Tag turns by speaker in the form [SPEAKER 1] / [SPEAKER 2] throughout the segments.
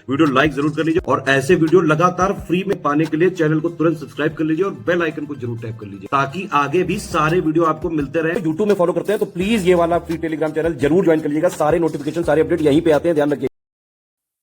[SPEAKER 1] Video like जरूर कर लीजिए और ऐसे वीडियो लगातार फ्री में पाने के लिए चैनल को तुरंत सब्सक्राइब कर लीजिए और बेल आइकन को जरूर टैप कर लीजिए ताकि आगे भी सारे वीडियो आपको मिलते रहे। यूट्यूब में फॉलो करते हैं तो प्लीज ये वाला फ्री टेलीग्राम चैनल जरूर ज्वाइन कर लीजिएगा। सारे नोटिफिकेशन सारे अपडेट यहीं पे आते हैं, ध्यान रखिए।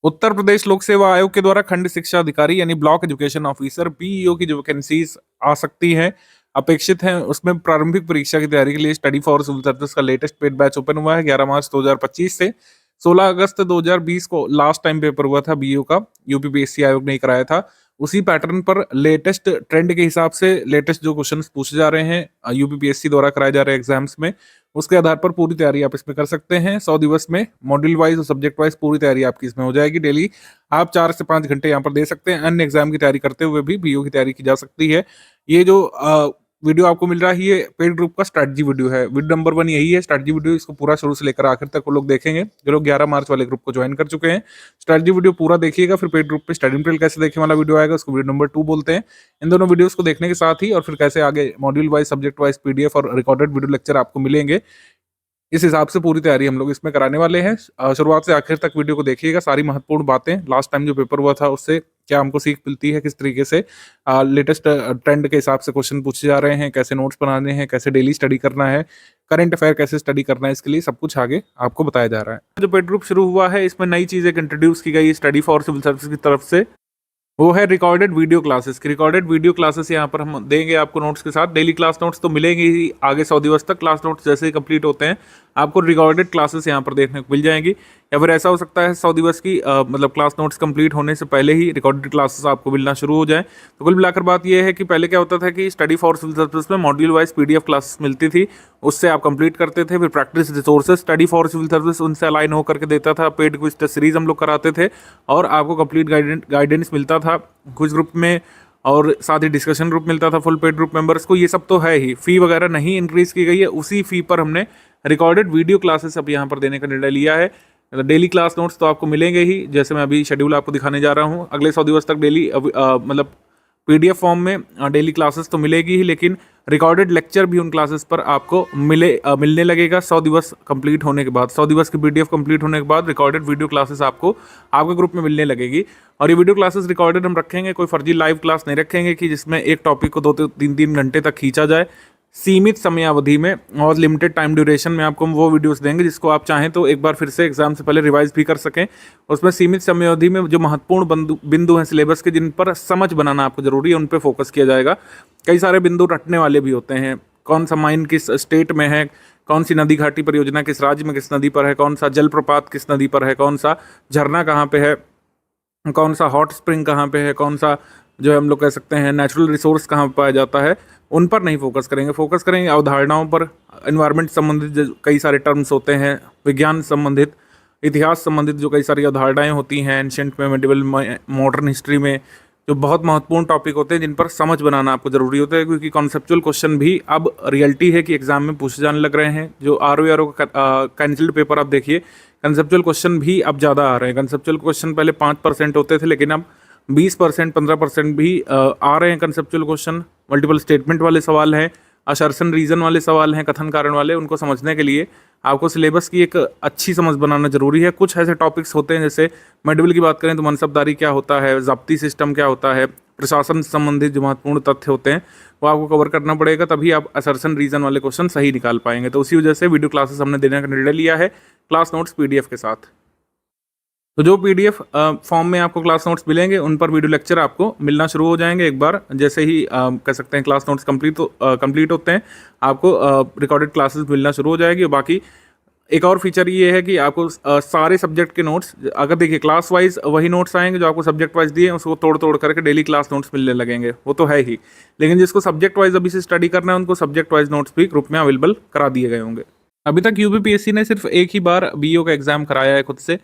[SPEAKER 2] उत्तर प्रदेश लोक सेवा आयोग के द्वारा खंड शिक्षा अधिकारी यानी ब्लॉक एजुकेशन ऑफिसर बीईओ की जो वैकेंसीज आ सकती हैं, अपेक्षित हैं, उसमें प्रारंभिक परीक्षा की तैयारी के लिए स्टडी फॉर सिविल सर्विस का लेटेस्ट पेड बैच ओपन हुआ है 11 मार्च 2025 से 16 अगस्त 2020 को लास्ट टाइम पेपर हुआ था बीईओ का, यूपीपीएससी आयोग ने कराया था। उसी पैटर्न पर लेटेस्ट ट्रेंड के हिसाब से लेटेस्ट जो क्वेश्चंस पूछे जा रहे हैं यूपीपीएससी द्वारा कराए जा रहे एग्जाम्स में, उसके आधार पर पूरी तैयारी आप इसमें कर सकते हैं। 100 दिवस में मॉड्यूल वाइज और सब्जेक्ट वाइज पूरी तैयारी आपकी इसमें हो जाएगी। डेली आप 4 से 5 घंटे यहाँ पर दे सकते हैं। अन्य एग्जाम की तैयारी करते हुए भी बीईओ की तैयारी की जा सकती है। ये जो वीडियो आपको मिल रहा है ये पेड ग्रुप का स्ट्रेटजी वीडियो है। वीडियो नंबर 1 यही है स्ट्रेटजी वीडियो, इसको पूरा शुरू से लेकर आखिर तक वो लोग देखेंगे जो लोग 11 मार्च वाले ग्रुप को ज्वाइन कर चुके हैं। स्ट्रेटजी वीडियो पूरा देखिएगा, फिर पेड ग्रुप पे स्टडी मटेरियल कैसे देखने वाला वीडियो आएगा, उसको वीडियो नंबर 2 बोलते हैं। इन दोनों वीडियोस को देखने के साथ ही और फिर कैसे आगे module wise subject wise PDF और रिकॉर्डेड वीडियो लेक्चर आपको मिलेंगे, इस हिसाब से पूरी तैयारी हम लोग इसमें कराने वाले हैं। शुरुआत से आखिर तक वीडियो को देखिएगा, सारी महत्वपूर्ण बातें, लास्ट टाइम जो पेपर हुआ था उससे क्या हमको सीख मिलती है, किस तरीके से लेटेस्ट ट्रेंड के हिसाब से क्वेश्चन पूछे जा रहे हैं, कैसे नोट्स बनाने हैं, कैसे डेली स्टडी करना है, करंट अफेयर कैसे स्टडी करना है, इसके लिए सब कुछ आगे आपको बताया जा रहा है। जो पेड ग्रुप शुरू हुआ है इसमें नई चीज़ एक इंट्रोड्यूस की गई स्टडी फॉर सिविल सर्विस की तरफ से, वो है रिकॉर्डेड वीडियो क्लासेस की। रिकॉर्डेड वीडियो क्लासेस यहाँ पर हम देंगे आपको नोट्स के साथ। डेली क्लास नोट्स तो मिलेंगे ही आगे 100 दिवस तक। क्लास नोट्स जैसे ही कंप्लीट होते हैं आपको रिकॉर्डेड क्लासेस यहाँ पर देखने को मिल जाएंगी, या फिर ऐसा हो सकता है 100 दिवस की मतलब क्लास नोट्स कंप्लीट होने से पहले ही रिकॉर्डेड क्लासेस आपको मिलना शुरू हो जाए। तो कुल मिलाकर बात यह है कि पहले क्या होता था कि स्टडी फॉर सिविल सर्विस में मॉड्यूल वाइज पीडीएफ क्लासेस मिलती थी, उससे आप कंप्लीट करते थे। फिर practice resources study for civil service उनसे अलाइन होकर के देता था। पेड क्विज टेस्ट सीरीज हम लोग कराते थे और आपको कंप्लीट गाइडेंस मिलता था क्विज ग्रुप में, और साथ ही डिस्कशन ग्रुप मिलता था फुल पेड ग्रुप मेंबर्स को। ये सब तो है ही, फी वगैरह नहीं इंक्रीज की गई है, उसी फी पर हमने रिकॉर्डेड वीडियो क्लासेस अब यहाँ पर देने का निर्णय लिया है। डेली क्लास नोट्स तो आपको मिलेंगे ही, जैसे मैं अभी शेड्यूल आपको दिखाने जा रहा हूँ। अगले 100 दिवस तक डेली मतलब पीडीएफ फॉर्म में डेली क्लासेस तो मिलेगी ही, लेकिन रिकॉर्डेड लेक्चर भी उन क्लासेस पर आपको मिलने लगेगा 100 दिवस कंप्लीट होने के बाद। 100 दिवस की पीडीएफ कंप्लीट होने के बाद रिकॉर्डेड वीडियो क्लासेस आपको आपके ग्रुप में मिलने लगेगी। और ये वीडियो क्लासेस रिकॉर्डेड हम रखेंगे, कोई फर्जी लाइव क्लास नहीं रखेंगे कि जिसमें एक टॉपिक को 2-3 घंटे तक खींचा जाए। सीमित समयावधि में और लिमिटेड टाइम ड्यूरेशन में आपको हम वो वीडियोस देंगे जिसको आप चाहें तो एक बार फिर से एग्जाम से पहले रिवाइज भी कर सकें। उसमें सीमित समयावधि में जो महत्वपूर्ण बिंदु हैं सिलेबस के, जिन पर समझ बनाना आपको जरूरी है, उन पर फोकस किया जाएगा। कई सारे बिंदु रटने वाले भी होते हैं, कौन सा माइन किस स्टेट में है, कौन सी नदी घाटी परियोजना किस राज्य में किस नदी पर है, कौन सा जलप्रपात किस नदी पर है, कौन सा झरना कहाँ पे है, कौन सा हॉट स्प्रिंग कहाँ पे है, कौन सा जो है हम लोग कह सकते हैं नेचुरल रिसोर्स कहाँ पाया जाता है, उन पर नहीं फोकस करेंगे। फोकस करेंगे अवधारणाओं पर, एनवायरनमेंट संबंधित कई सारे टर्म्स होते हैं, विज्ञान संबंधित, इतिहास संबंधित जो कई सारी अवधारणाएं होती हैं एंशिएंट में, मेडिवल में, मॉडर्न हिस्ट्री में, जो बहुत महत्वपूर्ण टॉपिक होते हैं जिन पर समझ बनाना आपको जरूरी होता है। क्योंकि कॉन्सेप्चुअल क्वेश्चन भी अब रियलिटी है कि एग्जाम में पूछे जाने लग रहे हैं। जो आरओ का कैंसिल्ड पेपर आप देखिए, कंसेप्चुअल क्वेश्चन भी अब ज़्यादा आ रहे हैं। कंसेप्चुअल क्वेश्चन पहले 5% होते थे, लेकिन अब 20%, 15% भी आ रहे हैं कंसेप्चुअल क्वेश्चन। मल्टीपल स्टेटमेंट वाले सवाल हैं, असर्शन रीजन वाले सवाल हैं, कथन कारण वाले, उनको समझने के लिए आपको सिलेबस की एक अच्छी समझ बनाना जरूरी है। कुछ ऐसे टॉपिक्स होते हैं, जैसे मेडिवल की बात करें तो मनसबदारी क्या होता है, ज़ब्ती सिस्टम क्या होता है, प्रशासन संबंधित जो महत्वपूर्ण तथ्य होते हैं वो आपको कवर करना पड़ेगा, तभी आप असर्शन रीजन वाले क्वेश्चन सही निकाल पाएंगे। तो उसी वजह से वीडियो क्लासेस हमने देने का निर्णय लिया है, क्लास नोट्स पीडीएफ के साथ। तो जो पीडीएफ फॉर्म में आपको क्लास नोट्स मिलेंगे उन पर वीडियो लेक्चर आपको मिलना शुरू हो जाएंगे एक बार जैसे ही कह सकते हैं क्लास नोट्स कंप्लीट होते हैं, आपको रिकॉर्डेड क्लासेस मिलना शुरू हो जाएगी। बाकी एक और फीचर ये है कि आपको सारे सब्जेक्ट के नोट्स, अगर देखिए क्लास वाइज वही नोट्स आएंगे जो आपको सब्जेक्ट वाइज दिए, उसको तोड़ करके डेली क्लास नोट्स मिलने लगेंगे, वो तो है ही। लेकिन जिसको सब्जेक्ट वाइज अभी से स्टडी करना है उनको सब्जेक्ट वाइज नोट्स भी ग्रुप में अवेलेबल करा दिए गए होंगे। अभी तक यूपीपीएससी ने सिर्फ एक ही बार बीईओ का एग्जाम कराया है खुद से।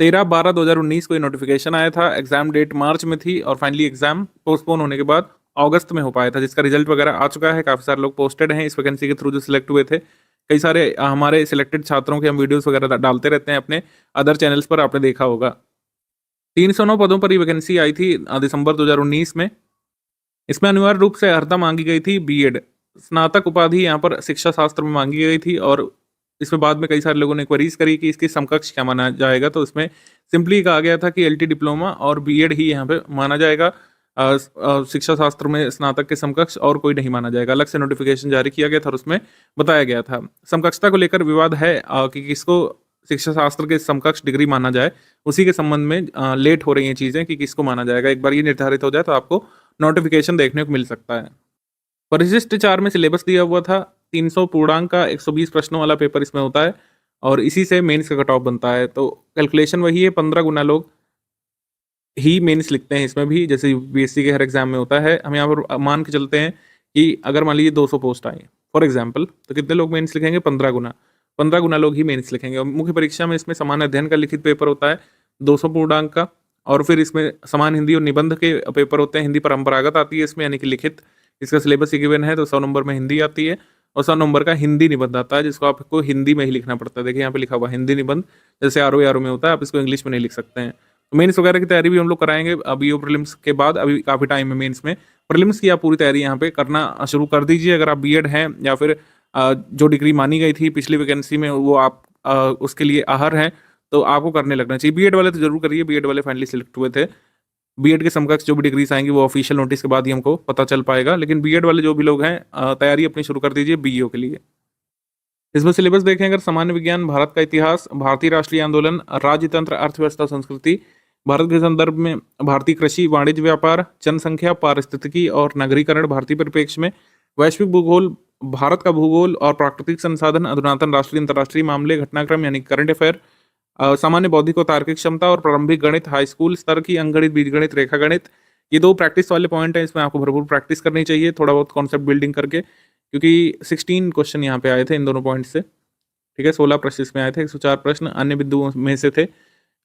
[SPEAKER 2] 13/12/2019 को ये नोटिफिकेशन आया था, एग्जाम डेट मार्च में थी और फाइनली एग्जाम पोस्टपोन होने के बाद अगस्त में हो पाया था, जिसका रिजल्ट वगैरह आ चुका है। काफ़ी सारे लोग पोस्टेड हैं इस वैकेंसी के थ्रू जो सिलेक्ट हुए थे। कई सारे हमारे सिलेक्टेड छात्रों के हम वीडियोस वगैरह डालते रहते हैं अपने अदर चैनल्स पर, आपने देखा होगा। 309 पदों पर ये वैकेंसी आई थी दिसंबर 2019 में। इसमें अनिवार्य रूप से अर्हता मांगी गई थी बीएड, स्नातक उपाधि यहाँ पर शिक्षा शास्त्र में मांगी गई थी और इसमें बाद में कई सारे लोगों ने क्वेरीज करी कि इसके समकक्ष क्या माना जाएगा, तो इसमें सिंपली कहा गया था कि एलटी डिप्लोमा और बीएड ही यहाँ पे माना जाएगा। शिक्षा शास्त्र में स्नातक के समकक्ष और कोई नहीं माना जाएगा। अलग से नोटिफिकेशन जारी किया गया था और उसमें बताया गया था। समकक्षता को लेकर विवाद है कि किसको शिक्षा शास्त्र के समकक्ष डिग्री माना जाए, उसी के संबंध में लेट हो रही हैं चीज़ें कि किसको माना जाएगा। एक बार ये निर्धारित हो जाए तो आपको नोटिफिकेशन देखने को मिल सकता है। परिशिष्ट 4 में सिलेबस दिया हुआ था, 300 पूर्णांक का 120 प्रश्नों वाला पेपर इसमें होता है और इसी से मेंस का कट ऑफ बनता है। तो कैलकुलेशन वही है, 15 गुना लोग ही मेंस लिखते हैं इसमें भी, जैसे यूपीएससी के हर एग्जाम में होता है। हम यहाँ पर मान के चलते हैं कि अगर मान लीजिए 200 पोस्ट आई फॉर एग्जाम्पल, तो कितने लोग मेंस लिखेंगे? 15 गुना। 15 गुना लोग ही मेंस लिखेंगे। और मुख्य परीक्षा में इसमें समान अध्ययन का लिखित पेपर होता है 200 पूर्णांक का, और फिर इसमें समान हिंदी और निबंध के पेपर होते हैं। हिंदी परंपरागत आती है इसमें, यानी कि लिखित। इसका सिलेबस ही गिवन है, तो 100 नंबर में हिंदी आती है और 100 नंबर का हिंदी निबंध आता है, जिसको आपको हिंदी में ही लिखना पड़ता है। देखिए यहाँ पे लिखा हुआ हिंदी निबंध, जैसे आरओ में होता है, आप इसको इंग्लिश में नहीं लिख सकते हैं। मेंस वगैरह की तैयारी भी हम लोग कराएंगे अभी प्रीलिम्स के बाद। अभी काफ़ी टाइम है मेंस में। प्रीलिम्स की आप पूरी तैयारी यहाँ पे करना शुरू कर दीजिए। अगर आप बीएड हैं या फिर जो डिग्री मानी गई थी पिछली वैकेंसी में वो आप उसके लिए आहर हैं, तो आपको करने लगना चाहिए। बीएड वाले तो जरूर करिए, बीएड वाले फाइनली सिलेक्ट हुए थे। बीएड के समकक्ष जो भी डिग्रीज आएंगी वो ऑफिशियल नोटिस के बाद ही हमको पता चल पाएगा, लेकिन बीएड वाले जो भी लोग हैं तैयारी अपनी शुरू कर दीजिए बीईओ के लिए। इसमें सिलेबस देखें अगर, सामान्य विज्ञान, भारत का इतिहास, भारतीय राष्ट्रीय आंदोलन, राज्यतंत्र, अर्थव्यवस्था, संस्कृति, भारत के संदर्भ में भारतीय कृषि, वाणिज्य, व्यापार, जनसंख्या, पारिस्थितिकी और नगरीकरण, भारतीय परिप्रेक्ष्य में वैश्विक भूगोल, भारत का भूगोल और प्राकृतिक संसाधन, अधुनातन राष्ट्रीय अंतर्राष्ट्रीय मामले, घटनाक्रम यानी करंट अफेयर, सामान्य बौद्धिक और तार्किक क्षमता और प्रारंभिक गणित, हाई स्कूल स्तर की अंकगणित, बीजगणित, रेखा गणित। ये 2 प्रैक्टिस वाले पॉइंट हैं, इसमें आपको भरपूर प्रैक्टिस करनी चाहिए, थोड़ा बहुत कॉन्सेप्ट बिल्डिंग करके, क्योंकि 16 क्वेश्चन यहाँ पे आए थे इन दोनों पॉइंट से। ठीक है, 16 प्रश्न इसमें आए थे, 104 प्रश्न अन्य बिंदुओं में से थे।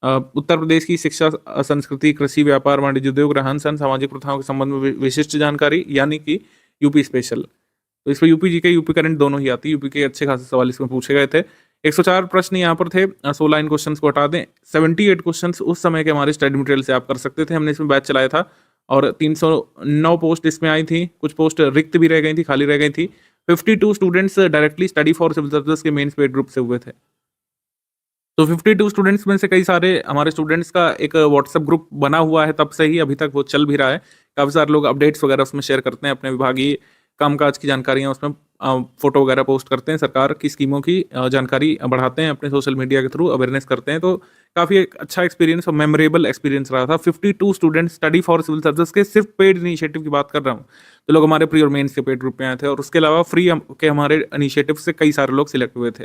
[SPEAKER 2] उत्तर प्रदेश की शिक्षा, संस्कृति, कृषि, व्यापार, वाणिज्य, उद्योग, रहन सहन, सामाजिक प्रथाओं के संबंध में विशिष्ट जानकारी, यानी कि यूपी स्पेशल। तो इसमें यूपी जी के, यूपी करंट दोनों ही आती है। यूपी के अच्छे खासे सवाल इसमें पूछे गए थे। 104 प्रश्न यहाँ पर थे। 16 इन क्वेश्चंस को हटा दें, 78 क्वेश्चंस उस समय के हमारे स्टडी मटेरियल से आप कर सकते थे। हमने इसमें बैच चलाया था और 309 पोस्ट इसमें आई थी। कुछ पोस्ट रिक्त भी रह गई थी, खाली रह गई थी। 52 students directly study for civil services के मेंस पेड ग्रुप से हुए थे। तो 52 स्टूडेंट्स में से कई सारे हमारे स्टूडेंट्स का एक व्हाट्सएप ग्रुप बना हुआ है, तब से ही अभी तक वो चल भी रहा है। काफ़ी सारे लोग अपडेट्स वगैरह उसमें शेयर करते हैं, अपने विभागीय कामकाज की जानकारियाँ उसमें फोटो वगैरह पोस्ट करते हैं, सरकार की स्कीमों की जानकारी बढ़ाते हैं, अपने सोशल मीडिया के थ्रू अवेयरनेस करते हैं। तो काफ़ी एक अच्छा एक्सपीरियंस और मेमोरेबल एक्सपीरियंस रहा था। 52 student study for civil services के सिर्फ पेड इनिशिएटिव की बात कर रहा हूँ, तो लोग हमारे प्री और मेंस के पेड ग्रुप में आए थे, और उसके अलावा फ्री के हमारे इनिशिएटिव से कई सारे लोग सिलेक्ट हुए थे।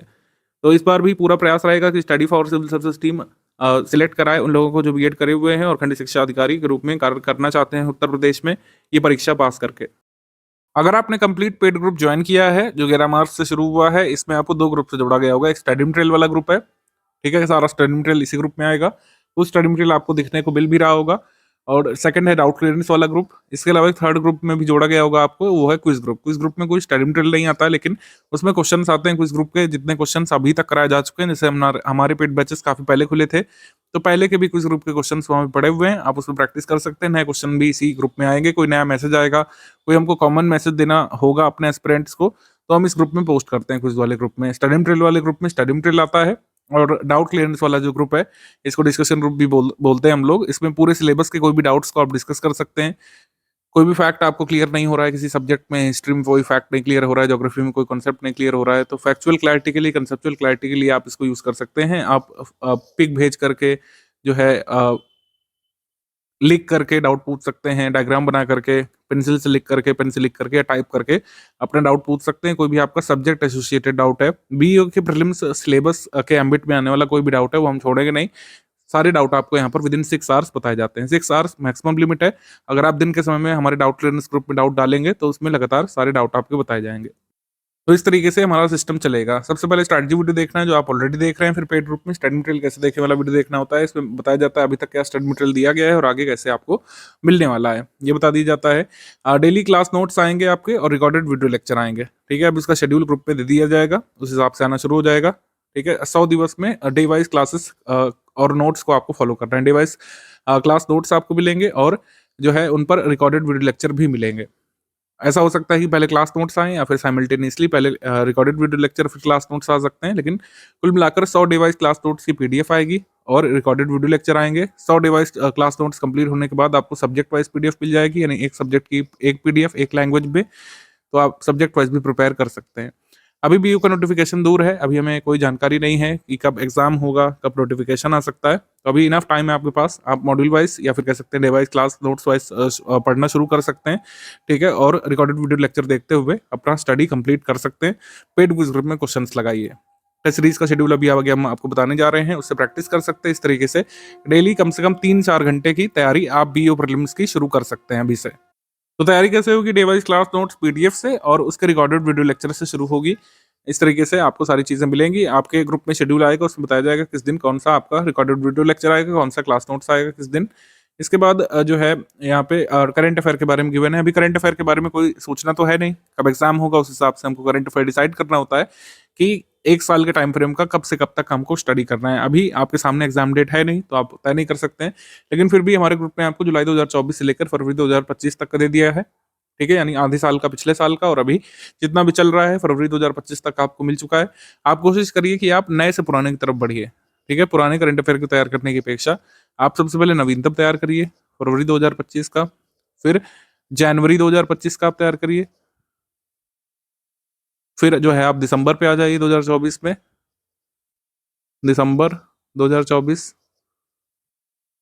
[SPEAKER 2] तो इस बार भी पूरा प्रयास रहेगा कि study for civil services team select कराए उन लोगों को जो बीएड करे हुए हैं और खंड शिक्षा अधिकारी के रूप में कार्य करना चाहते हैं उत्तर प्रदेश में, ये परीक्षा पास करके। अगर आपने कंप्लीट पेड ग्रुप ज्वाइन किया है जो 11 मार्च से शुरू हुआ है, इसमें आपको 2 ग्रुप से जोड़ा गया होगा। एक स्टडी मटेरियल वाला ग्रुप है, ठीक है, सारा स्टडी मटेरियल इसी ग्रुप में आएगा। उस स्टडी मटेरियल आपको दिखने को मिल भी रहा होगा। और सेकंड है डाउट क्लियरेंस वाला ग्रुप। इसके अलावा एक थर्ड ग्रुप में भी जोड़ा गया होगा आपको, वो है क्विज ग्रुप। क्विज ग्रुप में कोई स्टडी मटेरियल नहीं आता है, लेकिन उसमें क्वेश्चंस आते हैं क्विज ग्रुप के, जितने क्वेश्चंस अभी तक कराए जा चुके हैं। जैसे हमारे पेड बैचेस काफी पहले खुले थे, तो पहले के भी क्विज ग्रुप के क्वेश्चंस वहाँ पे पड़े हुए हैं, आप उसमें प्रैक्टिस कर सकते हैं। नए क्वेश्चन भी इसी ग्रुप में आएंगे, कोई नया मैसेज आएगा, कोई हमको कॉमन मैसेज देना होगा अपने एस्पिरेंट्स को, तो हम इस ग्रुप में पोस्ट करते हैं। क्विज वाले ग्रुप में, स्टडी मटेरियल वाले ग्रुप में स्टडी मटेरियल आता है, और डाउट क्लियरेंस वाला जो ग्रुप है इसको डिस्कशन ग्रुप भी बोलते हैं हम लोग। इसमें पूरे सिलेबस के कोई भी डाउट्स को आप डिस्कस कर सकते हैं। कोई भी फैक्ट आपको क्लियर नहीं हो रहा है किसी सब्जेक्ट में, हिस्ट्री में कोई फैक्ट नहीं क्लियर हो रहा है, ज्योग्राफी में कोई कॉन्सेप्ट नहीं क्लियर हो रहा है, तो फैक्चुअल क्लैरिटी के लिए, कंसेप्चुअल क्लैरिटी के लिए आप इसको यूज कर सकते हैं। आप पिक भेज करके जो है लिख करके डाउट पूछ सकते हैं, डायग्राम बना करके, पेंसिल से लिख करके, पेन से लिख करके या टाइप करके अपना डाउट पूछ सकते हैं। कोई भी आपका सब्जेक्ट एसोसिएटेड डाउट है, बीईओ के प्रीलिम्स सिलेबस के एम्बिट में आने वाला कोई भी डाउट है, वो हम छोड़ेंगे नहीं। सारे डाउट आपको यहाँ पर विदिन 6 आवर्स बताए जाते हैं। 6 आवर्स मैक्सिमम लिमिट है। अगर आप दिन के समय में हमारे डाउट क्लियरेंस ग्रुप में डाउट डालेंगे तो उसमें लगातार सारे डाउट आपके बताए जाएंगे। तो इस तरीके से हमारा सिस्टम चलेगा। सबसे पहले स्ट्रैटेजी वीडियो देखना है जो आप ऑलरेडी देख रहे हैं, फिर पेड ग्रुप में स्टडी मटेरियल कैसे देखने वाला वीडियो देखना होता है। इसमें बताया जाता है अभी तक क्या स्टडी मटेरियल दिया गया है और आगे कैसे आपको मिलने वाला है, ये बता दिया जाता है। डेली क्लास नोट्स आएंगे आपके और रिकॉर्डेड वीडियो लेक्चर आएंगे, ठीक है। अब इसका शेड्यूल ग्रुप पे दे दिया जाएगा, उस हिसाब से आना शुरू हो जाएगा, ठीक है। 100 दिवस में डे वाइज क्लासेस और नोट्स को आपको फॉलो करना है। डे वाइज क्लास नोट्स आपको मिलेंगे और जो है उन पर रिकॉर्डेड वीडियो लेक्चर भी मिलेंगे। ऐसा हो सकता है कि पहले क्लास नोट्स आएँ या फिर साइमल्टेनियसली पहले रिकॉर्डेड वीडियो लेक्चर फिर क्लास नोट्स आ सकते हैं। लेकिन कुल मिलाकर 100 डिवाइस क्लास नोट्स की पीडीएफ आएगी और रिकॉर्डेड वीडियो लेक्चर आएँगे। 100 डिवाइस क्लास नोट्स कंप्लीट होने के बाद आपको सब्जेक्ट वाइज़ पीडीएफ मिल जाएगी, यानी एक सब्जेक्ट की एक पीडीएफ एक लैंग्वेज में, तो आप सब्जेक्ट वाइज़ भी प्रिपेयर कर सकते हैं। अभी बीयू का नोटिफ़िकेशन दूर है, अभी हमें कोई जानकारी नहीं है कि कब एग्ज़ाम होगा, कब नोटिफ़िकेशन आ सकता है। तो अभी इनफ टाइम है आपके पास, आप मॉड्यूल वाइज़ या फिर कह सकते हैं डिवाइस क्लास नोट्स वाइज़ पढ़ना शुरू कर सकते हैं, ठीक है? और रिकॉर्डेड वीडियो लेक्चर देखते हुए अपना स्टडी कंप्लीट कर सकते हैं। पेड क्विज़ ग्रुप में क्वेश्चंस लगाइए। टेस्ट सीरीज़ का शेड्यूल अभी आगे हम आपको बताने जा रहे हैं, उससे प्रैक्टिस कर सकते हैं। इस तरीके से डेली कम से कम 3-4 घंटे की तैयारी आप बीयू प्रीलिम्स की शुरू कर सकते हैं अभी से। तो तैयारी कैसे होगी? डिवाइस क्लास नोट्स पीडीएफ से और उसके रिकॉर्डेड वीडियो लेक्चर से शुरू होगी। इस तरीके से आपको सारी चीज़ें मिलेंगी। आपके ग्रुप में शेड्यूल आएगा, उसमें बताया जाएगा किस दिन कौन-सा आपका रिकॉर्डेड वीडियो लेक्चर आएगा, कौन-सा क्लास नोट्स आएगा किस दिन। इसके बाद जो है यहाँ पे करंट अफेयर के बारे में गिवन है। अभी करंट अफेयर के बारे में कोई सूचना तो है नहीं, कब एग्ज़ाम होगा उस हिसाब से हमको करंट अफेयर डिसाइड करना होता है कि 1 साल के टाइम फ्रेम का कब से कब तक हमको स्टडी करना है। अभी आपके सामने एग्ज़ाम डेट है नहीं, तो आप तय नहीं कर सकते हैं। लेकिन फिर भी हमारे ग्रुप में आपको जुलाई 2024 से लेकर फरवरी 2025 तक का दे दिया है। ठीक है? यानी आधे साल का पिछले साल का और अभी जितना भी चल रहा है फरवरी 2025 तक आपको मिल चुका है। आप कोशिश करिए कि आप नए से पुराने की तरफ बढ़िए, ठीक है? पुराने करंट अफेयर को तैयार करने की अपेक्षा आप सबसे पहले नवीनतम तैयार करिए, फरवरी 2025 का, फिर जनवरी 2025 का आप तैयार करिए, फिर जो है आप दिसंबर पे आ जाइए 2024 में, दिसंबर 2024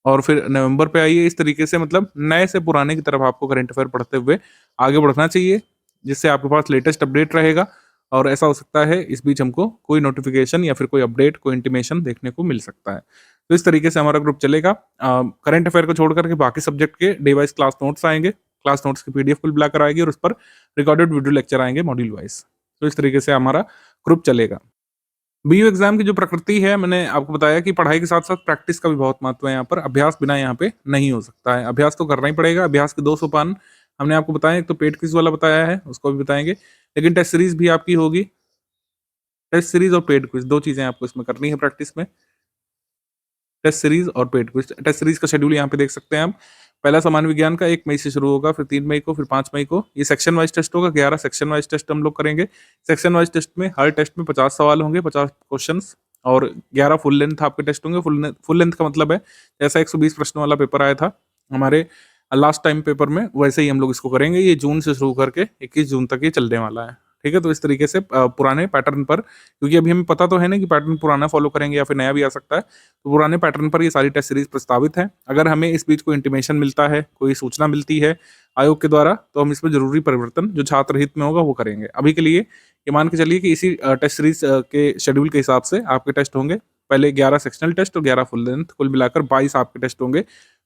[SPEAKER 2] और फिर नवंबर पे आइए। इस तरीके से मतलब नए से पुराने की तरफ आपको करंट अफेयर पढ़ते हुए आगे बढ़ना चाहिए, जिससे आपके पास लेटेस्ट अपडेट रहेगा। और ऐसा हो सकता है इस बीच हमको कोई नोटिफिकेशन या फिर कोई अपडेट, कोई इंटीमेशन देखने को मिल सकता है। तो इस तरीके से हमारा ग्रुप चलेगा। करंट अफेयर को छोड़ करके बाकी सब्जेक्ट के डिवाइस क्लास नोट्स आएंगे, क्लास नोट्स की पीडीएफ कुल मिलाकर आएगी और उस पर रिकॉर्डेड वीडियो लेक्चर आएंगे मॉड्यूल वाइज। तो इस तरीके से हमारा ग्रुप चलेगा। बीयू एग्जाम की जो प्रकृति है, मैंने आपको बताया कि पढ़ाई के साथ साथ प्रैक्टिस का भी बहुत महत्व है। यहाँ पर अभ्यास बिना यहाँ पे नहीं हो सकता है, अभ्यास तो करना ही पड़ेगा। अभ्यास के 2 सोपान हमने आपको बताया, एक तो पेड क्विज वाला बताया है, उसको भी बताएंगे, लेकिन टेस्ट सीरीज भी आपकी होगी। टेस्ट सीरीज और पेड क्विज 2 चीजें आपको इसमें करनी है प्रैक्टिस में, टेस्ट सीरीज और पेड क्विज। टेस्ट सीरीज का शेड्यूल यहाँ पे देख सकते हैं आप। पहला सामान्य विज्ञान का 1 मई से शुरू होगा, फिर 3 मई को, फिर 5 मई को। ये सेक्शन वाइज टेस्ट होगा, 11 सेक्शन वाइज टेस्ट हम लोग करेंगे। सेक्शन वाइज टेस्ट में हर टेस्ट में 50 सवाल होंगे, 50 क्वेश्चंस और 11 फुल लेंथ आपके टेस्ट होंगे। फुल लेंथ का मतलब है जैसा 120 प्रश्न वाला पेपर आया था हमारे लास्ट टाइम पेपर में, वैसे ही हम लोग इसको करेंगे। ये जून से शुरू करके 21 जून तक ये चलने वाला है, ठीक है? तो इस तरीके से पुराने पैटर्न पर, क्योंकि अभी हमें पता तो है ना कि पैटर्न पुराना फॉलो करेंगे या फिर नया भी आ सकता है, तो पुराने पैटर्न पर ये सारी टेस्ट सीरीज प्रस्तावित है। अगर हमें इस बीच कोई इंटीमेशन मिलता है, कोई सूचना मिलती है आयोग के द्वारा, तो हम इसमें जरूरी परिवर्तन जो छात्र हित में होगा वो करेंगे। अभी के लिए ये मान के चलिए कि इसी टेस्ट सीरीज के शेड्यूल के हिसाब से आपके टेस्ट होंगे। पहले 11 सेक्शनल टेस्ट और 11 फुल लेंथ, कुल मिलाकर 22 आपके टेस्ट होंगे।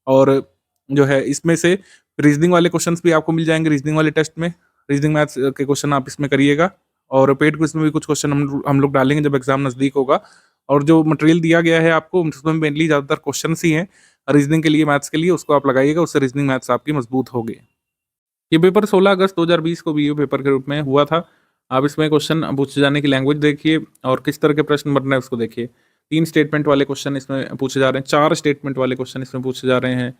[SPEAKER 2] और जो है इसमें से रीजनिंग वाले क्वेश्चंस भी आपको मिल जाएंगे रीजनिंग वाले टेस्ट में। रीजनिंग मैथ्स के क्वेश्चन आप इसमें करिएगा और पेड क्विज में भी कुछ क्वेश्चन हम लोग डालेंगे जब एग्जाम नजदीक होगा। और जो मटेरियल दिया गया है आपको, उसमें मेनली ज़्यादातर क्वेश्चन ही हैं रीजनिंग के लिए, मैथ्स के लिए, उसको आप लगाइएगा, उससे रीजनिंग मैथ्स आपकी मजबूत होगी। ये पेपर 16 अगस्त 2020 को बीयू पेपर के रूप में हुआ था। आप इसमें क्वेश्चन पूछे जाने की लैंग्वेज देखिए और किस तरह के प्रश्न बन रहे हैं उसको देखिए। 3 स्टेटमेंट वाले क्वेश्चन इसमें पूछे जा रहे हैं, 4 स्टेटमेंट वाले क्वेश्चन इसमें पूछे जा रहे हैं,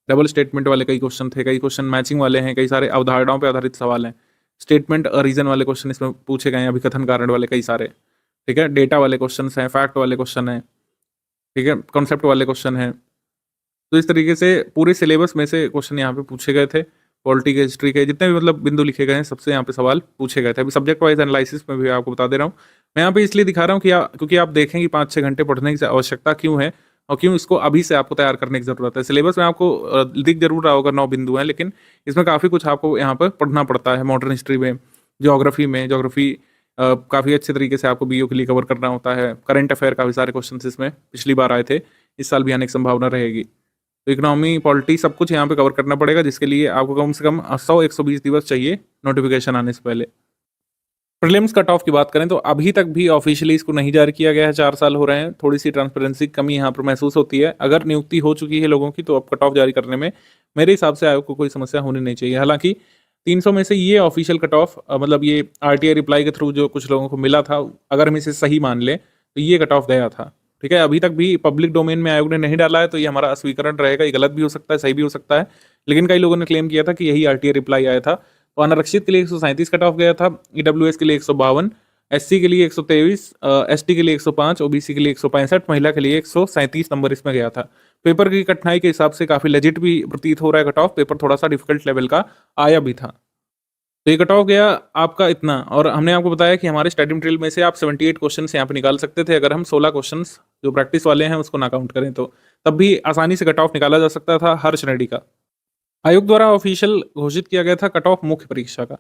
[SPEAKER 2] डबल स्टेटमेंट वाले कई क्वेश्चन थे, कई क्वेश्चन मैचिंग वाले हैं, कई सारे अवधारणाओं पर आधारित सवाल हैं। स्टेटमेंट रीजन वाले क्वेश्चन इसमें पूछे गए हैं, अभिकथन कारण वाले कई सारे, ठीक है? डेटा वाले क्वेश्चन हैं, फैक्ट वाले क्वेश्चन हैं, ठीक है? कॉन्सेप्ट वाले क्वेश्चन हैं। तो इस तरीके से पूरे सिलेबस में से क्वेश्चन यहाँ पे पूछे गए थे। पॉलिटी के, हिस्ट्री के, जितने भी मतलब बिंदु लिखे गए हैं सबसे यहाँ पे सवाल पूछे गए थे। अभी सब्जेक्ट वाइज एनालिसिस में भी आपको बता दे रहा हूँ। मैं यहाँ पे इसलिए दिखा रहा हूँ कि क्योंकि आप देखें कि 5-6 घंटे पढ़ने की आवश्यकता क्यों है और क्यों इसको अभी से आपको तैयार करने की जरूरत है। सिलेबस में आपको दिख जरूर रहा होगा 9 बिंदु हैं, लेकिन इसमें काफ़ी कुछ आपको यहाँ पर पढ़ना पड़ता है। मॉडर्न हिस्ट्री में, ज्योग्राफी काफ़ी अच्छे तरीके से आपको बीओ के लिए कवर करना होता है। करंट अफेयर काफ़ी सारे क्वेश्चन इसमें पिछली बार आए थे, इस साल भी आने की संभावना रहेगी। तो इकोनॉमी, पॉलिटी सब कुछ यहाँ पे कवर करना पड़ेगा, जिसके लिए आपको कम से कम 100-120 दिवस चाहिए नोटिफिकेशन आने से पहले। प्रीलिम्स कट ऑफ की बात करें तो अभी तक भी ऑफिशियली इसको नहीं जारी किया गया है, 4 साल हो रहे हैं। थोड़ी सी ट्रांसपेरेंसी की कमी यहाँ पर महसूस होती है। अगर नियुक्ति हो चुकी है लोगों की तो अब कट ऑफ जारी करने में मेरे हिसाब से आयोग को कोई समस्या होनी नहीं चाहिए। हालांकि 300 में से ये ऑफिशियल कट ऑफ मतलब ये आरटीआई रिप्लाई के थ्रू जो कुछ लोगों को मिला था, अगर हम इसे सही मान लें तो ये कट ऑफ गया था, ठीक है? अभी तक भी पब्लिक डोमेन में आयोग ने नहीं डाला है, तो ये हमारा अस्वीकरण रहेगा। ये गलत भी हो सकता है, सही भी हो सकता है, लेकिन कई लोगों ने क्लेम किया था कि यही आरटीआई रिप्लाई आया था। तो अनारक्षित के लिए 137 कट ऑफ गया था, ईडब्ल्यूएस के लिए 152, एससी के लिए 123, एसटी के लिए 105, ओबीसी के लिए 165, महिला के लिए 137 नंबर इसमें गया था। पेपर की कठिनाई के हिसाब से काफी लेजिट भी प्रतीत हो रहा है कट ऑफ, पेपर थोड़ा सा डिफिकल्ट लेवल का आया भी था। तो ये कट ऑफ गया आपका इतना, और हमने आपको बताया कि हमारे स्टडी मटेरियल में से आप 78 क्वेश्चन यहाँ पे निकाल सकते थे अगर हम 16 क्वेश्चन जो प्रैक्टिस वाले हैं उसको ना काउंट करें, तो तब भी आसानी से कट ऑफ निकाला जा सकता था हर श्रेणी का। आयोग द्वारा ऑफिशियल घोषित किया गया था कट ऑफ मुख्य परीक्षा का।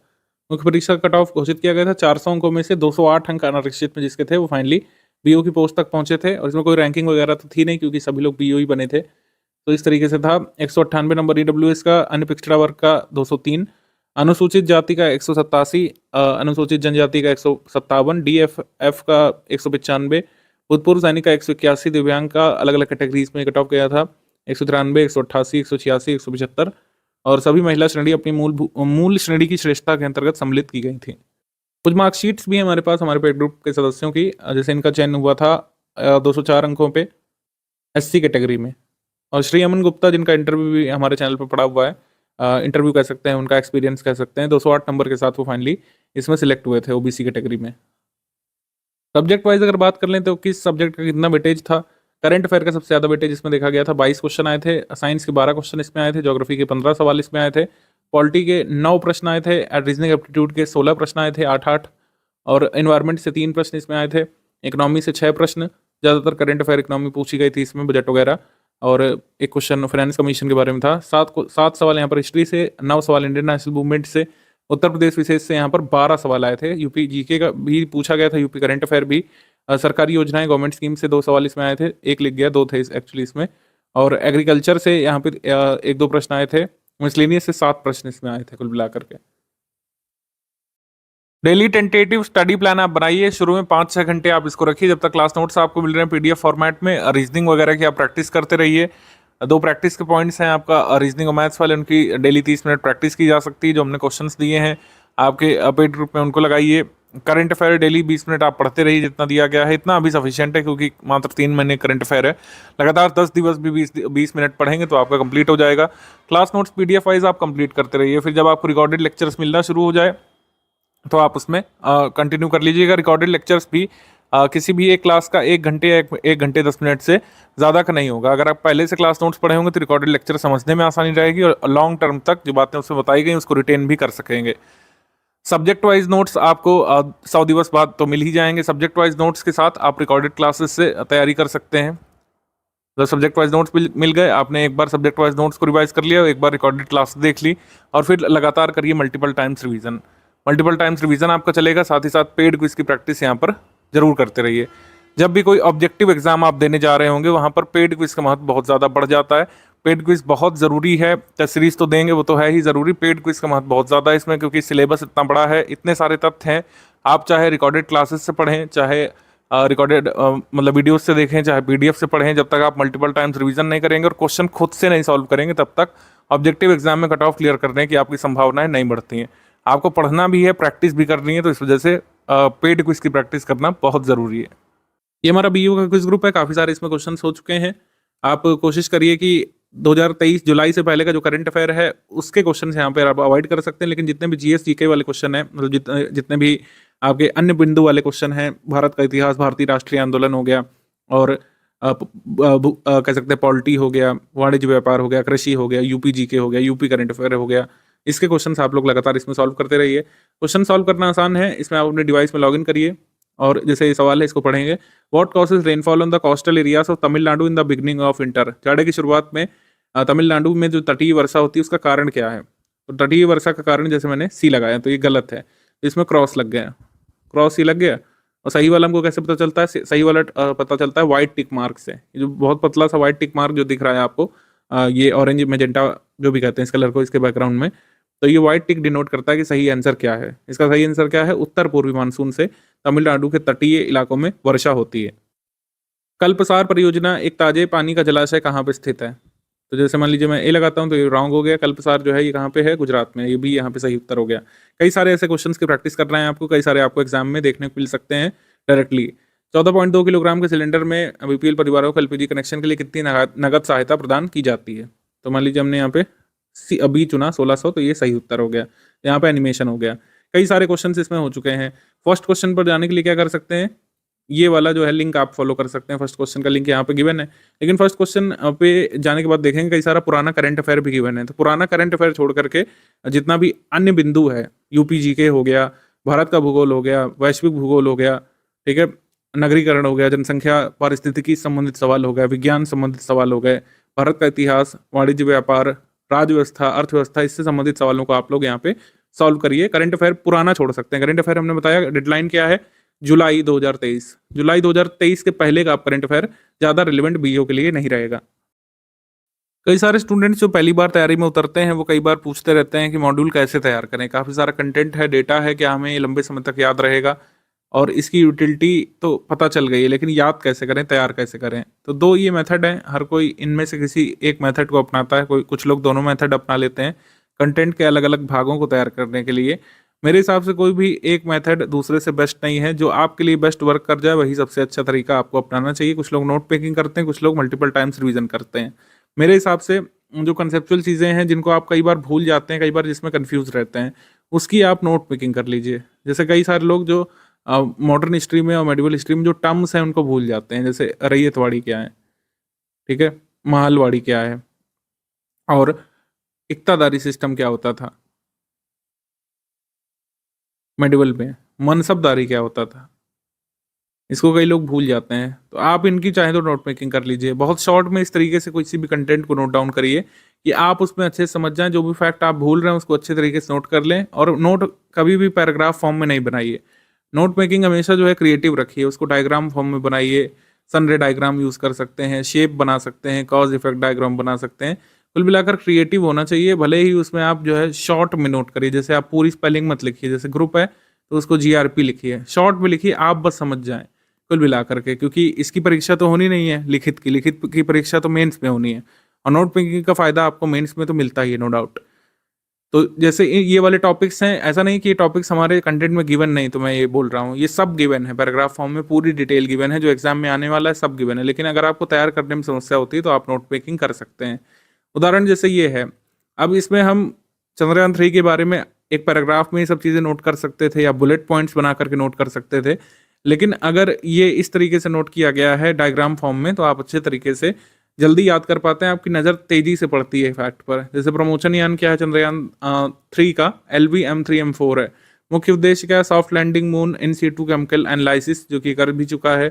[SPEAKER 2] मुख्य परीक्षा का कट ऑफ घोषित किया गया था 400 अंकों में से 208 अंक अनारक्षित में जिसके थे वो फाइनली बीओ की पोस्ट तक पहुंचे थे, और इसमें कोई रैंकिंग वगैरह तो थी नहीं क्योंकि सभी लोग बीओ ही बने थे। तो इस तरीके से था। 198 नंबर ईडब्ल्यूएस का, अन्य पिछड़ा वर्ग का 203, अनुसूचित जाति का 187, अनुसूचित जनजाति का 157, डीएफ का 195, भूतपूर्व सैनिक का 181, दिव्यांग का अलग अलग कैटेगरीज में कट ऑफ गया था 193, 188, 186, 175, और सभी महिला श्रेणी अपनी मूल श्रेणी की श्रेष्ठता के अंतर्गत सम्मिलित की गई थी। कुछ मार्कशीट्स भी हैं हमारे पास हमारे पेड ग्रुप के सदस्यों की, जैसे इनका चयन हुआ था 204 अंकों पे एससी कैटेगरी में, और श्री अमन गुप्ता जिनका इंटरव्यू भी हमारे चैनल पर पड़ा हुआ है, इंटरव्यू कह सकते हैं, उनका एक्सपीरियंस कह सकते हैं, 208 नंबर के साथ वो फाइनली इसमें सिलेक्ट हुए थे ओबीसी कैटेगरी में। सब्जेक्ट वाइज अगर बात कर लें तो किस सब्जेक्ट का कितना वेटेज था, करंट अफेयर का सबसे ज़्यादा वेटेज इसमें देखा गया था, 22 क्वेश्चन आए थे, साइंस के 12 क्वेश्चन इसमें आए थे, ज्योग्राफी के 15 सवाल इसमें आए थे, पॉलिटी के 9 प्रश्न आए थे, रीजनिंग एप्टीट्यूड के 16 प्रश्न आए थे, 8-8, और एनवायरमेंट से 3 प्रश्न इसमें आए थे, इकोनॉमी से 6 प्रश्न, ज़्यादातर करंट अफेयर इकोनॉमी पूछी गई थी इसमें, बजट वगैरह, और एक क्वेश्चन फाइनेंस कमीशन के बारे में था। 7 सवाल यहाँ पर हिस्ट्री से, 9 सवाल इंडियन नेशनल मूवमेंट से, उत्तर प्रदेश विशेष से यहाँ पर 12 सवाल आए थे, यूपी जीके का भी पूछा गया था, यूपी करंट अफेयर भी, सरकारी योजनाएं गवर्नमेंट स्कीम से 2 सवाल इसमें आए थे, एक लिख गया, 2 थे एक्चुअली इसमें, और एग्रीकल्चर से यहाँ पे 1-2 प्रश्न आए थे, मिसलेनियस से 7 प्रश्न इसमें आए थे कुल मिलाकर के। डेली टेंटेटिव स्टडी प्लान आप बनाइए, शुरू में 5-6 घंटे आप इसको रखिए, जब तक क्लास नोट्स आपको मिल रहे हैं पीडीएफ फॉर्मेट में, रीजनिंग वगैरह की आप प्रैक्टिस करते रहिए। 2 प्रैक्टिस के पॉइंट्स हैं आपका, रीजनिंग और मैथ्स वाले, उनकी डेली 30 मिनट प्रैक्टिस की जा सकती है, जो हमने क्वेश्चंस दिए हैं आपके पेड ग्रुप में उनको लगाइए। करंट अफेयर डेली 20 मिनट आप पढ़ते रहिए, जितना दिया गया है इतना अभी सफिशिएंट है, क्योंकि मात्र 3 महीने करंट अफेयर है, लगातार 10 दिवस भी 20 मिनट पढ़ेंगे तो आपका कंप्लीट हो जाएगा। क्लास नोट्स पीडीएफ वाइज आप कंप्लीट करते रहिए, फिर जब आपको रिकॉर्डेड लेक्चर्स मिलना शुरू हो जाए तो आप उसमें कंटिन्यू कर लीजिएगा। रिकॉर्डेड लेक्चर्स भी किसी भी एक क्लास का 1 घंटे या 1 घंटे 10 मिनट से ज़्यादा का नहीं होगा। अगर आप पहले से क्लास नोट्स पढ़े होंगे तो रिकॉर्डेड लेक्चर समझने में आसानी रहेगी, और लॉन्ग टर्म तक जो बातें उसमें बताई गई उसको रिटेन भी कर सकेंगे। सब्जेक्ट वाइज नोट्स आपको 100 दिवस बाद तो मिल ही जाएंगे। सब्जेक्ट वाइज नोट्स के साथ आप रिकॉर्डेड क्लासेस से तैयारी कर सकते हैं। तो सब्जेक्ट वाइज नोट्स मिल गए, आपने एक बार सब्जेक्ट वाइज नोट्स को रिवाइज कर लिया, एक बार रिकॉर्डेड क्लास देख ली, और फिर लगातार करिए multiple times revision. Multiple times revision आपका चलेगा, साथ ही साथ पेड क्विज की प्रैक्टिस यहाँ पर जरूर करते रहिए। जब भी कोई ऑब्जेक्टिव एग्जाम आप देने जा रहे होंगे वहाँ पर पेड क्विज का महत्व बहुत ज़्यादा बढ़ जाता है। पेड क्विज बहुत ज़रूरी है, टेस्ट सीरीज तो देंगे वो तो है ही ज़रूरी, पेड क्विज का महत्व बहुत ज़्यादा है इसमें, क्योंकि सिलेबस इतना बड़ा है, इतने सारे तथ्य हैं। आप चाहे रिकॉर्डेड क्लासेस से पढ़ें, चाहे रिकॉर्डेड मतलब वीडियोस से देखें, चाहे पीडीएफ से पढ़ें, जब तक आप मल्टीपल टाइम्स रिवीजन नहीं करेंगे और क्वेश्चन खुद से नहीं सॉल्व करेंगे तब तक ऑब्जेक्टिव एग्जाम में कट ऑफ क्लियर करने की आपकी संभावनाएं नहीं बढ़ती हैं। आपको पढ़ना भी है, प्रैक्टिस भी करनी है, तो इस वजह से पेड क्विज की प्रैक्टिस करना बहुत ज़रूरी है। ये हमारा बीयू का क्विज ग्रुप है, काफ़ी सारे इसमें क्वेश्चन हो चुके हैं। आप कोशिश करिए कि 2023 जुलाई से पहले का जो करंट अफेयर है उसके क्वेश्चन यहाँ पे आप अवॉइड कर सकते हैं, लेकिन जितने भी जीएस जीके वाले क्वेश्चन हैं, मतलब जितने भी आपके अन्य बिंदु वाले क्वेश्चन हैं, भारत का इतिहास, भारतीय राष्ट्रीय आंदोलन हो गया, और कह सकते हैं पॉलिटी हो गया, वाणिज्य व्यापार हो गया, कृषि हो गया, यूपी जीके हो गया, यूपी करंट अफेयर हो गया, इसके क्वेश्चंस आप लोग लगातार इसमें सॉल्व करते रहिए। क्वेश्चन सॉल्व करना आसान है, इसमें आप अपने डिवाइस में लॉगिन करिए, और जैसे ये सवाल है इसको पढ़ेंगे। What causes rainfall on the coastal areas of Tamil Nadu in the beginning of winter. जाड़े की शुरुआत में तमिलनाडु में जो तटीय वर्षा होती है उसका कारण क्या है। तो तटीय वर्षा का कारण जैसे मैंने सी लगाया, तो ये गलत है, इसमें क्रॉस लग गया, क्रॉस सी लग गया। और सही वाला हमको कैसे पता चलता है, सही वाला पता चलता है व्हाइट टिक मार्क से। जो बहुत पतला सा व्हाइट टिक मार्क जो दिख रहा है आपको, ये ऑरेंज मैजेंटा जो भी कहते हैं इस कलर को, इसके बैकग्राउंड में, तो ये व्हाइट टिक डिनोट करता है कि सही आंसर क्या है। इसका सही आंसर क्या है, उत्तर पूर्वी मानसून से तमिलनाडु के तटीय इलाकों में वर्षा होती है। कल्पसार परियोजना एक ताजे पानी का जलाशय कहाँ पे स्थित है। तो जैसे मान लीजिए मैं ए लगाता हूँ तो ये रॉन्ग हो गया, कल्पसार जो है ये कहाँ पे है, गुजरात में, ये भी यहाँ पे सही उत्तर हो गया। कई सारे ऐसे क्वेश्चंस की प्रैक्टिस कर रहे हैं आपको, कई सारे आपको एग्जाम में देखने को मिल सकते हैं डायरेक्टली। 14.2 किलोग्राम के सिलेंडर में बीपीएल परिवारों को एलपीजी कनेक्शन के लिए कितनी नगद सहायता प्रदान की जाती है। तो मान लीजिए हमने यहाँ पे बी चुना 1600, तो ये सही उत्तर हो गया। यहाँ पे एनिमेशन हो गया। कई सारे क्वेश्चन इसमें हो चुके हैं। फर्स्ट क्वेश्चन पर जाने के लिए क्या कर सकते हैं, ये वाला जो है लिंक आप फॉलो कर सकते हैं। फर्स्ट क्वेश्चन का लिंक यहाँ पे गिवन है, लेकिन फर्स्ट क्वेश्चन पे जाने के बाद देखेंगे कई सारा पुराना करंट अफेयर भी गिवन है। तो पुराना करंट अफेयर छोड़ करके जितना भी अन्य बिंदु है, यूपी जीके हो गया, भारत का भूगोल हो गया, वैश्विक भूगोल हो गया, ठीक है, नगरीकरण हो गया, जनसंख्या पारिस्थितिकी संबंधित सवाल हो गया, विज्ञान संबंधित सवाल हो गए, भारत का इतिहास, वाणिज्य व्यापार, राज्य व्यवस्था, अर्थव्यवस्था, इससे संबंधित सवालों को आप लोग यहाँ पे सॉल्व करिए। करंट अफेयर पुराना छोड़ सकते हैं। करंट अफेयर हमने बताया डेडलाइन क्या है, जुलाई 2023। जुलाई 2023 के पहले का आप करंट अफेयर ज्यादा रिलेवेंट बीओ के लिए नहीं रहेगा। कई सारे स्टूडेंट्स जो पहली बार तैयारी में उतरते हैं वो कई बार पूछते रहते हैं कि मॉड्यूल कैसे तैयार करें, काफ़ी सारा कंटेंट है, डेटा है, क्या हमें ये लंबे समय तक याद रहेगा, और इसकी यूटिलिटी तो पता चल गई है, लेकिन याद कैसे करें, तैयार कैसे करें। तो दो ये मेथड हैं, हर कोई इनमें से किसी एक मेथड को अपनाता है, कुछ लोग दोनों मेथड अपना लेते हैं कंटेंट के अलग अलग भागों को तैयार करने के लिए। मेरे हिसाब से कोई भी एक मेथड दूसरे से बेस्ट नहीं है, जो आपके लिए बेस्ट वर्क कर जाए वही सबसे अच्छा तरीका आपको अपनाना चाहिए। कुछ लोग नोट पेकिंग करते हैं, कुछ लोग मल्टीपल टाइम्स रिवीजन करते हैं। मेरे हिसाब से जो कंसेप्चुअल चीज़ें हैं जिनको आप कई बार भूल जाते हैं, कई बार जिसमें कंफ्यूज रहते हैं, उसकी आप नोट पेकिंग कर लीजिए। जैसे कई सारे लोग जो मॉडर्न हिस्ट्री में और मेडिवल हिस्ट्री में जो टर्म्स हैं उनको भूल जाते हैं, जैसे रैयतवाड़ी क्या है, ठीक है, महलवाड़ी क्या है, और इक्तादारी सिस्टम क्या होता था मेडिवल में, मनसबदारी क्या होता था, इसको कई लोग भूल जाते हैं। तो आप इनकी चाहे तो नोट मेकिंग कर लीजिए। बहुत शॉर्ट में इस तरीके से किसी भी कंटेंट को नोट डाउन करिए कि आप उसमें अच्छे से समझ जाएं, जो भी फैक्ट आप भूल रहे हैं उसको अच्छे तरीके से नोट कर लें, और नोट कभी भी पैराग्राफ फॉर्म में नहीं बनाइए। नोट मेकिंग हमेशा जो है क्रिएटिव रखिए, उसको डायग्राम फॉर्म में बनाइए। सनरे डायग्राम यूज़ कर सकते हैं, शेप बना सकते हैं, कॉज इफेक्ट डायग्राम बना सकते हैं। कुल मिलाकर क्रिएटिव होना चाहिए, भले ही उसमें आप जो है शॉर्ट में नोट करिए। जैसे आप पूरी स्पेलिंग मत लिखिए, जैसे ग्रुप है तो उसको GRP लिखिए, शॉर्ट में लिखिए, आप बस समझ जाएं कुल मिला करके, क्योंकि इसकी परीक्षा तो होनी नहीं है लिखित की परीक्षा तो मेंस में होनी है, और नोट मेकिंग का फायदा आपको मेंस में तो मिलता ही है, नो डाउट। तो जैसे ये वाले टॉपिक्स हैं, ऐसा नहीं कि ये टॉपिक्स हमारे कंटेंट में गिवन नहीं, तो मैं ये बोल रहा हूँ, ये सब गिवन है पैराग्राफ फॉर्म में, पूरी डिटेल गिवन है, जो एग्जाम में आने वाला है सब गिवन है। लेकिन अगर आपको तैयार करने में समस्या होती है तो आप नोट मेकिंग कर सकते हैं। उदाहरण जैसे ये है, अब इसमें हम चंद्रयान 3 के बारे में एक पैराग्राफ में ये सब चीज़ें नोट कर सकते थे, या बुलेट पॉइंट्स बना करके नोट कर सकते थे। लेकिन अगर ये इस तरीके से नोट किया गया है डायग्राम फॉर्म में, तो आप अच्छे तरीके से जल्दी याद कर पाते हैं, आपकी नज़र तेजी से पड़ती है फैक्ट पर। जैसे प्रमोशन यान क्या है चंद्रयान 3 का, LV-M3-M4 है। मुख्य उद्देश्य क्या है, soft landing, moon in situ chemical analysis, जो कि कर भी चुका है,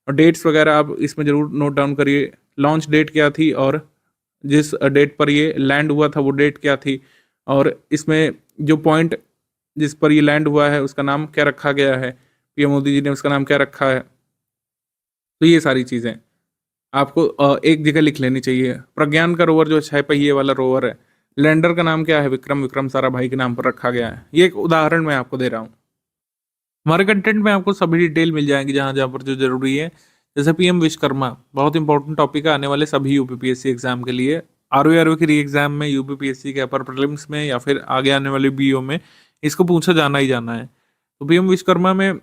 [SPEAKER 2] और डेट्स वगैरह आप इसमें जरूर नोट डाउन करिए। लॉन्च डेट क्या थी, और जिस डेट पर ये लैंड हुआ था वो डेट क्या थी, और इसमें जो पॉइंट जिस पर ये लैंड हुआ है उसका नाम क्या रखा गया है, PM मोदी जी ने उसका नाम क्या रखा है। तो ये सारी चीज़ें आपको एक जगह लिख लेनी चाहिए। प्रज्ञान का रोवर जो 6 पहिए वाला रोवर है, लैंडर का नाम क्या है, विक्रम साराभाई के नाम पर रखा गया है। ये एक उदाहरण मैं आपको दे रहा हूँ। हमारे कंटेंट में आपको सभी डिटेल मिल जाएंगी जहाँ जहाँ पर जो जरूरी है। जैसे PM विश्वकर्मा बहुत इंपॉर्टेंट टॉपिक है आने वाले सभी UPPSC एग्जाम के लिए। RO की री एग्जाम में, UPPSC के अपर प्रीलिम्स में, या फिर आगे आने वाले BO में इसको पूछा जाना ही जाना है। तो PM विश्वकर्मा में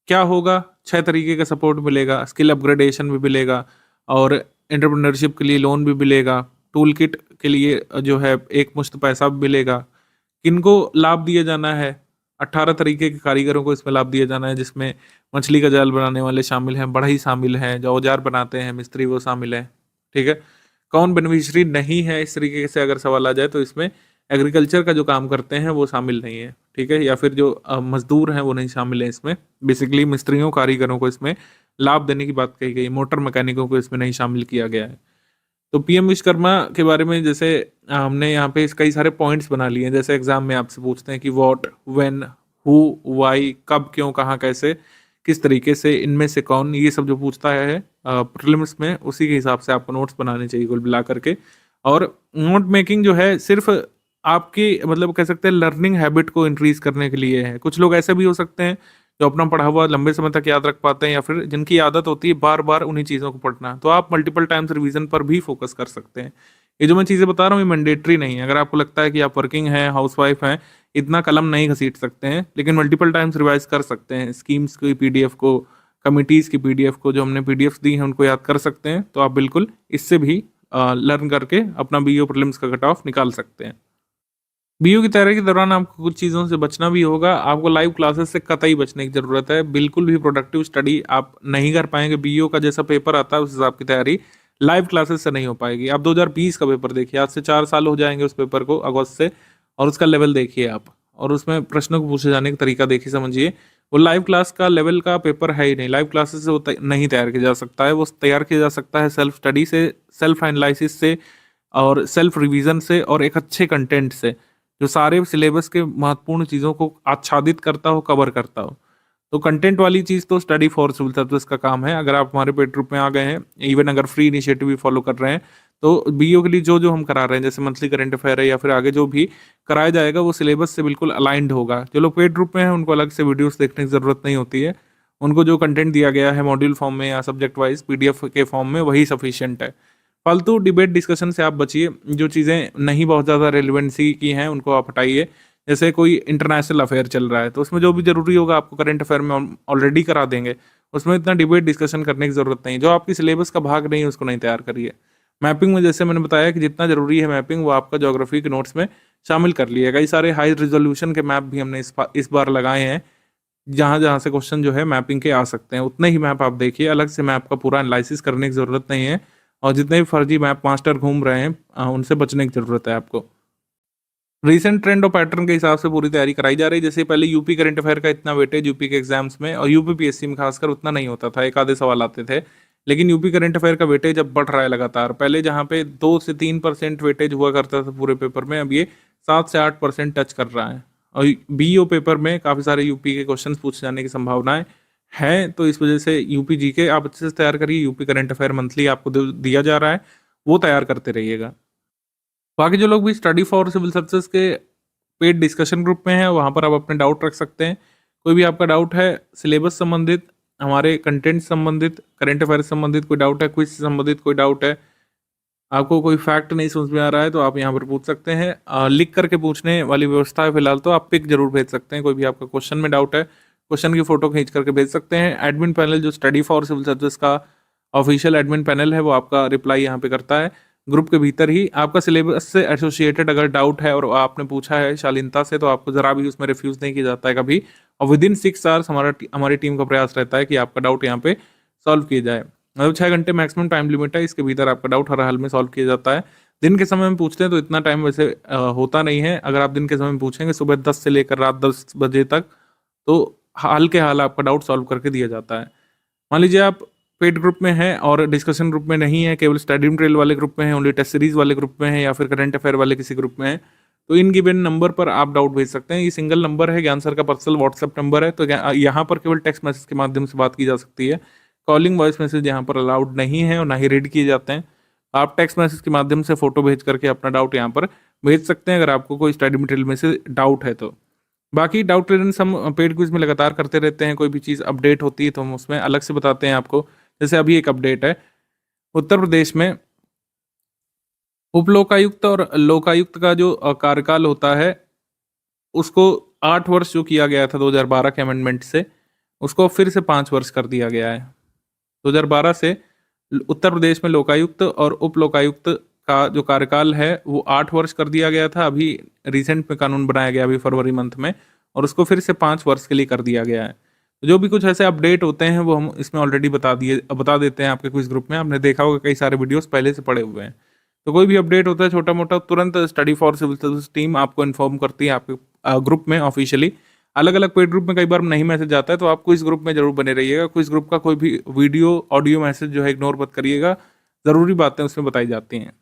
[SPEAKER 2] क्या होगा, 6 तरीके का सपोर्ट मिलेगा, स्किल अपग्रेडेशन भी मिलेगा, और एंटरप्रेन्योरशिप के लिए लोन भी मिलेगा, टूल किट के लिए जो है एक मुश्त पैसा भी मिलेगा। किनको लाभ दिया जाना है, 18 तरीके के कारीगरों को इसमें लाभ दिया जाना है, जिसमें मछली का जाल बनाने वाले शामिल हैं, बढ़ई शामिल हैं, जो औजार बनाते हैं मिस्त्री वो शामिल है, ठीक है। कौन बेनिफिशियरी नहीं है, इस तरीके से अगर सवाल आ जाए तो इसमें एग्रीकल्चर का जो काम करते हैं वो शामिल नहीं है, ठीक है, या फिर जो मजदूर हैं वो नहीं शामिल है इसमें। बेसिकली मिस्त्रियों कारीगरों को इसमें लाभ देने की बात कही गई, मोटर मैकेनिकों को इसमें नहीं शामिल किया गया है। तो PM विश्वकर्मा के बारे में जैसे हमने यहाँ पे कई सारे पॉइंट्स बना लिए हैं। जैसे एग्जाम में आपसे पूछते हैं कि व्हाट, व्हेन, हु, व्हाई, कब, क्यों, कहाँ, कैसे, किस तरीके से, इनमें से कौन, ये सब जो पूछता है प्रीलिम्स में, उसी के हिसाब से आपको नोट्स बनाने चाहिए कुल मिला करके। और नोट मेकिंग जो है सिर्फ आपकी मतलब कह सकते हैं लर्निंग हैबिट को इंक्रीज करने के लिए है। कुछ लोग ऐसे भी हो सकते हैं जो अपना पढ़ा हुआ लंबे समय तक याद रख पाते हैं, या फिर जिनकी आदत होती है बार बार उन्हीं चीज़ों को पढ़ना, तो आप मल्टीपल टाइम्स रिवीजन पर भी फोकस कर सकते हैं। ये जो मैं चीज़ें बता रहा हूँ ये मैंडेटरी नहीं है। अगर आपको लगता है कि आप वर्किंग हैं, हाउसवाइफ हैं, इतना कलम नहीं घसीट सकते हैं, लेकिन मल्टीपल टाइम्स रिवाइज कर सकते हैं। स्कीम्स की PDF को, कमिटीज़ की PDF को, जो हमने PDFs दी हैं उनको याद कर सकते हैं, तो आप बिल्कुल इससे भी लर्न करके अपना बीईओ प्रीलिम्स का कट ऑफ निकाल सकते हैं। बीईओ की तैयारी के दौरान आपको कुछ चीज़ों से बचना भी होगा। आपको लाइव क्लासेस से कतई बचने की ज़रूरत है। बिल्कुल भी प्रोडक्टिव स्टडी आप नहीं कर पाएंगे। बीईओ का जैसा पेपर आता है उस हिसाब की तैयारी लाइव क्लासेस से नहीं हो पाएगी। आप 2020 का पेपर देखिए, आज से 4 साल हो जाएंगे उस पेपर को, अगस्त से, और उसका लेवल देखिए आप, और उसमें प्रश्नों को पूछे जाने का तरीका देखिए, समझिए। वो लाइव क्लास का लेवल का पेपर है ही नहीं। लाइव क्लासेस से वो नहीं तैयार किया जा सकता है। वो तैयार किया जा सकता है सेल्फ स्टडी से, सेल्फ एनालिसिस से, और सेल्फ रिवीजन से, और एक अच्छे कंटेंट से जो सारे सिलेबस के महत्वपूर्ण चीज़ों को आच्छादित करता हो, कवर करता हो। तो कंटेंट वाली चीज़ तो स्टडी फॉर सिविल सर्विस का काम है। अगर आप हमारे पेड ग्रुप में आ गए हैं, इवन अगर फ्री इनिशिएटिव भी फॉलो कर रहे हैं, तो बीईओ के लिए जो जो हम करा रहे हैं, जैसे मंथली करंट अफेयर है या फिर आगे जो भी कराया जाएगा, वो सिलेबस से बिल्कुल अलाइंड होगा। जो लोग पेड ग्रुप में हैं उनको अलग से वीडियोस देखने की ज़रूरत नहीं होती है। उनको जो कंटेंट दिया गया है मॉड्यूल फॉर्म में या सब्जेक्ट वाइज पीडीएफ के फॉर्म में, वही सफिशिएंट है। फालतू डिबेट डिस्कशन से आप बचिए। जो चीज़ें नहीं बहुत ज़्यादा रेलिवेंसी की हैं उनको आप हटाइए। जैसे कोई इंटरनेशनल अफेयर चल रहा है तो उसमें जो भी जरूरी होगा आपको करंट अफेयर में ऑलरेडी करा देंगे। उसमें इतना डिबेट डिस्कशन करने की ज़रूरत नहीं। जो आपकी सिलेबस का भाग नहीं है उसको नहीं तैयार करिए। मैपिंग में जैसे मैंने बताया कि जितना जरूरी है मैपिंग, वो आपका ज्योग्राफी के नोट्स में शामिल कर लिएगा। कई सारे हाई रिजोल्यूशन के मैप भी हमने इस बार लगाए हैं, जहाँ जहाँ से क्वेश्चन जो है मैपिंग के आ सकते हैं। उतने ही मैप आप देखिए, अलग से मैप का पूरा एनालिसिस करने की ज़रूरत नहीं है। और जितने भी फर्जी मैप मास्टर घूम रहे हैं उनसे बचने की ज़रूरत है आपको। रीसेंट ट्रेंड और पैटर्न के हिसाब से पूरी तैयारी कराई जा रही है। जैसे पहले यूपी करंट अफेयर का इतना वेटेज यूपी के एग्जाम्स में और यूपी पीएससी में खासकर उतना नहीं होता था, एक आधे सवाल आते थे। लेकिन यूपी करंट अफेयर का वेटेज अब बढ़ रहा है लगातार। पहले जहाँ पे 2 से 3% वेटेज हुआ करता था पूरे पेपर में, अब ये 7 से 8% टच कर रहा है। और बीईओ पेपर में काफ़ी सारे यूपी के क्वेश्चन पूछे जाने की संभावनाएं हैं। तो इस वजह से यूपी जीके आप अच्छे से तैयार करिए। यूपी करंट अफेयर मंथली आपको दिया जा रहा है, वो तैयार करते रहिएगा। बाकी जो लोग भी स्टडी फॉर सिविल सर्विसेज के पेड डिस्कशन ग्रुप में हैं, वहाँ पर आप अपने डाउट रख सकते हैं। कोई भी आपका डाउट है सिलेबस संबंधित, हमारे कंटेंट संबंधित, करंट अफेयर संबंधित कोई डाउट है, क्विज से संबंधित कोई डाउट है, आपको कोई फैक्ट नहीं समझ में आ रहा है, तो आप यहाँ पर पूछ सकते हैं। लिख करके पूछने वाली व्यवस्था है फिलहाल, तो आप पिक जरूर भेज सकते हैं। कोई भी आपका क्वेश्चन में डाउट है, क्वेश्चन की फोटो खींच करके भेज सकते हैं। एडमिन पैनल जो स्टडी फॉर सिविल सर्विस का ऑफिशियल एडमिन पैनल है, वो आपका रिप्लाई यहाँ पे करता है। ग्रुप के भीतर ही आपका सिलेबस से एसोसिएटेड अगर डाउट है और आपने पूछा है शालीनता से, तो आपको जरा भी उसमें रिफ्यूज नहीं किया जाता है कभी। और विदिन 6 आवर्स हमारी टीम का प्रयास रहता है कि आपका डाउट यहाँ पे सॉल्व किया जाए। मतलब 6 घंटे मैक्सिमम टाइम लिमिट है, इसके भीतर आपका डाउट हर हाल में सॉल्व किया जाता है। दिन के समय में पूछते हैं तो इतना टाइम वैसे होता नहीं है। अगर आप दिन के समय में पूछेंगे सुबह 10 से लेकर रात 10 बजे तक, तो हाल के हाल आपका डाउट सॉल्व करके दिया जाता है। मान लीजिए आप पेड ग्रुप में हैं और डिस्कशन ग्रुप में नहीं है, केवल स्टडी मटेरियल वाले ग्रुप में है, ओनली टेस्ट सीरीज वाले ग्रुप में है, या फिर करंट अफेयर वाले किसी ग्रुप में है, तो इन गिवन नंबर पर आप डाउट भेज सकते हैं। ये सिंगल नंबर है, ज्ञान सर का पर्सनल व्हाट्सएप नंबर है। तो यहाँ पर केवल टेक्स्ट मैसेज के माध्यम से बात की जा सकती है। कॉलिंग वॉइस मैसेज यहाँ पर अलाउड नहीं है और ना ही रीड किए जाते हैं। आप टेक्स्ट मैसेज के माध्यम से फोटो भेज करके अपना डाउट यहाँ पर भेज सकते हैं, अगर आपको कोई स्टडी मटेरियल में से डाउट है तो। बाकी डाउट क्लियरेंस हम पेड क्विज में लगातार करते रहते हैं। कोई भी चीज़ अपडेट होती है तो हम उसमें अलग से बताते हैं आपको। जैसे अभी एक अपडेट है, उत्तर प्रदेश में उप लोकायुक्त और लोकायुक्त का जो कार्यकाल होता है, उसको 8 वर्ष जो किया गया था 2012 के अमेंडमेंट से, उसको फिर से 5 वर्ष कर दिया गया है। 2012 से उत्तर प्रदेश में लोकायुक्त और उप लोकायुक्त का जो कार्यकाल है वो 8 वर्ष कर दिया गया था। अभी रिसेंट में कानून बनाया गया अभी फरवरी मंथ में, और उसको फिर से 5 वर्ष के लिए कर दिया गया है। जो भी कुछ ऐसे अपडेट होते हैं वो हम इसमें ऑलरेडी बता देते हैं आपके क्विज ग्रुप में। आपने देखा होगा कई सारे वीडियोस पहले से पड़े हुए हैं। तो कोई भी अपडेट होता है छोटा मोटा, तुरंत study for civil service team आपको इन्फॉर्म करती है आपके ग्रुप में ऑफिशियली। अलग अलग पेड ग्रुप में कई बार नहीं मैसेज आता है, तो आप क्विज ग्रुप में जरूर बने रहिएगा। क्विज ग्रुप का कोई भी वीडियो ऑडियो मैसेज जो है इग्नोर मत करिएगा, ज़रूरी बातें उसमें बताई जाती हैं।